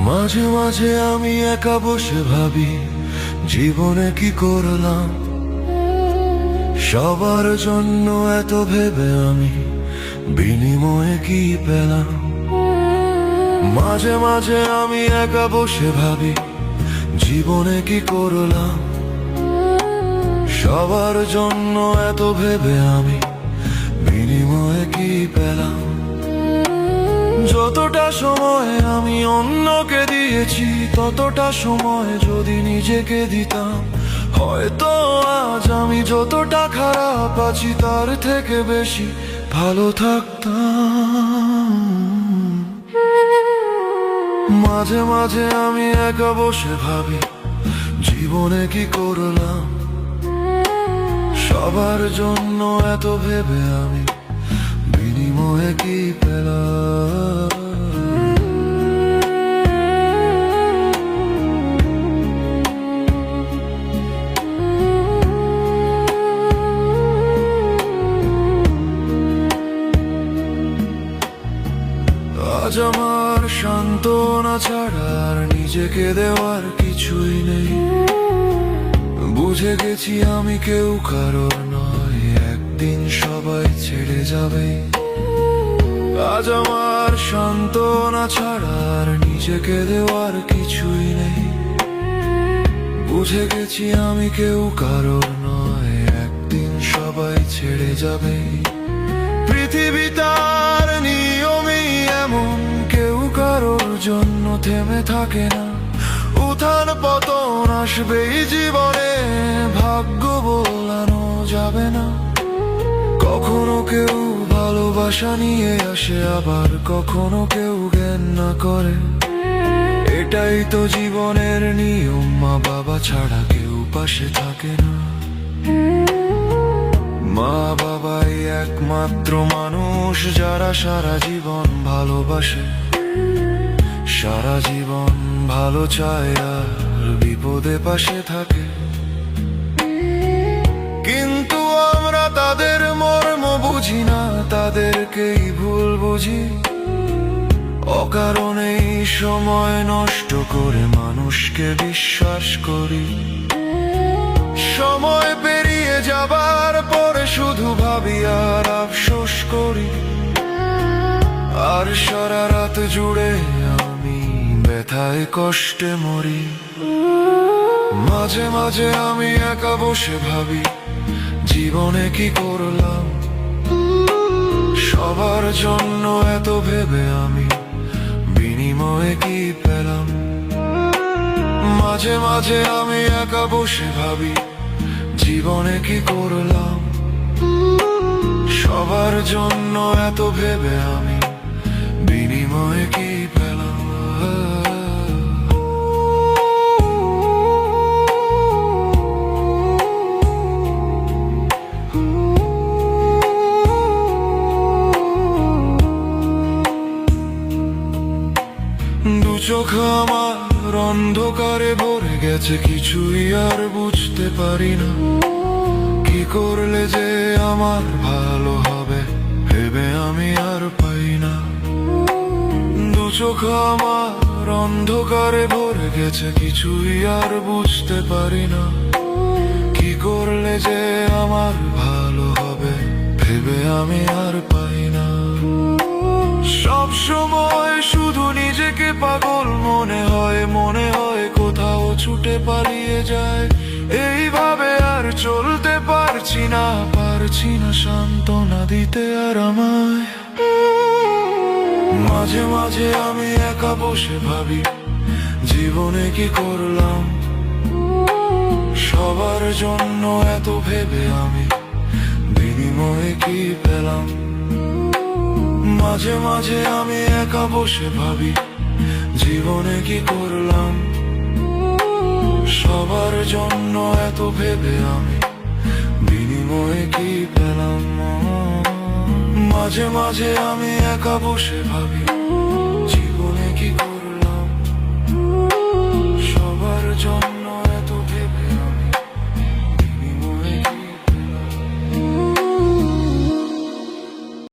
মাঝে মাঝে আমি একা বসে ভাবি, জীবনে কি করলাম। সবার জন্য এত ভেবে আমি বিনিময়ে কি পেলাম। মাঝে মাঝে আমি একা বসে ভাবি, জীবনে কি করলাম। সবার জন্য এত ভেবে আমি বিনিময়ে কি পেলাম। যতটা সময় আমি অন্যকে দিয়েছি, ততটা সময় যদি নিজেকে দিতাম, হয়তো আজ আমি যতটা খারাপ আছি তার থেকে বেশি ভালো থাকতাম। মাঝে মাঝে আমি একা বসে ভাবি, জীবনে কি করলাম। সবার জন্য এত ভেবে আমি বিনিময়ে কি পেলাম। আজ আমার সান্ত্বনা ছাড়া আর নিজেকে দেওয়ার কিছুই নেই। বুঝে গেছি আমি কেউ কারোর নয়, একদিন সবাই ছেড়ে যাবে। আজ আমার সান্ত্বনা ছাড়া আর নিজেকে দেওয়ার কিছুই নেই। বুঝে গেছি আমি কেউ কারোর নয়, একদিন সবাই ছেড়ে যাবে। পৃথিবী তার নিয়মই এমন, কেউ কারোর জন্য থেমে থাকে না। উত্থান পতন আসবেই জীবনে, ভাগ্য বলানো যাবে না। কখনো কেউ ভালোবাসা নিয়ে আসে, আবার কখনো কেউ জ্ঞান না করে। এটাই তো জীবনের নিয়ম, মা বাবা ছাড়া কেউ পাশে থাকে না। মা বাবাই একমাত্র মানুষ যারা সারা জীবন ভালোবাসে, সারা জীবন ভালো চায় আর বিপদে পাশে থাকে। কিন্তু আমরা তাদের মর্ম বুঝি না, তাদেরকেই ভুল বুঝি। অকারণেই সময় নষ্ট করে মানুষকে বিশ্বাস করি। সময় পেরিয়ে যাবার পরে শুধু ভাবি আর আফসোস করি। আর সারা রাত জুড়ে আমি ব্যথায় কষ্টে মরি। মাঝে মাঝে আমি একা বসে ভাবি, জীবনে কি করলাম। সবার জন্য এত ভেবে আমি বিনিময়ে কি পেলাম। মাঝে মাঝে আমি একা বসে ভাবি, জীবনে কি করলাম। সবার জন্য এত ভেবে আমি বিনিময়ে কি পেলাম। দু চোখ আমার অন্ধকারে ভরে গেছে, কিছুই আর বুঝতে পারি না। কি করলে যে আমার ভালো হবে ভেবে আমি আর পাই না। দু চোখ আমার অন্ধকারে ভরে গেছে, কিছুই আর বুঝতে পারি না। কি করলে যে আমার ভালো হবে ভেবে আমি আর পাই না। সব সময় শুধু নিজেকে পাগল মনে হয়, মনে হয় কোথাও ছুটে পালিয়ে যায়। এইভাবে আর চলতে পারছি না, পারছি না সান্ত্বনা দিতে আর আমায়। মাঝে মাঝে আমি একা বসে ভাবি, জীবনে কি করলাম। সবার জন্য এত ভেবে আমি বিনিময়ে কি পেলাম। মাঝে মাঝে আমি একা বসে ভাবি, জীবনে কি করলাম। সবার জন্য এত ভেবে আমি বিনিময়ে কি পেলাম। মাঝে মাঝে আমি একা বসে ভাবি, জীবনে কি করলাম। সবার জন্য